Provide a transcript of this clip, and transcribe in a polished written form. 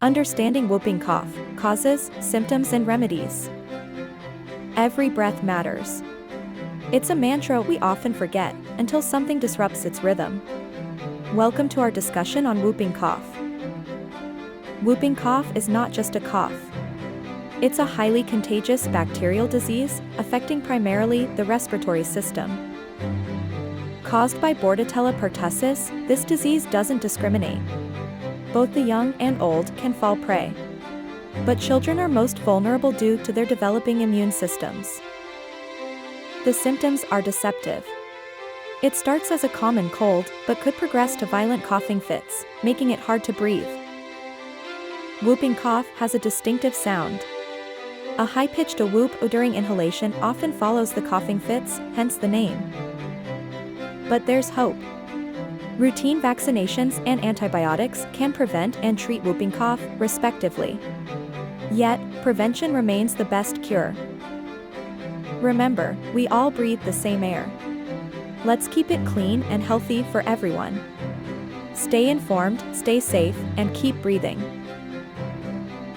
Understanding whooping cough, causes, symptoms and remedies. Every breath matters. It's a mantra we often forget until something disrupts its rhythm. Welcome to our discussion on whooping cough. Whooping cough is not just a cough. It's a highly contagious bacterial disease affecting primarily the respiratory system. Caused by Bordetella pertussis, this disease doesn't discriminate. Both the young and old can fall prey. But children are most vulnerable due to their developing immune systems. The symptoms are deceptive. It starts as a common cold, but could progress to violent coughing fits, making it hard to breathe. Whooping cough has a distinctive sound. A high-pitched whoop during inhalation often follows the coughing fits, hence the name. But there's hope. Routine vaccinations and antibiotics can prevent and treat whooping cough, respectively. Yet, prevention remains the best cure. Remember, we all breathe the same air. Let's keep it clean and healthy for everyone. Stay informed, stay safe, and keep breathing.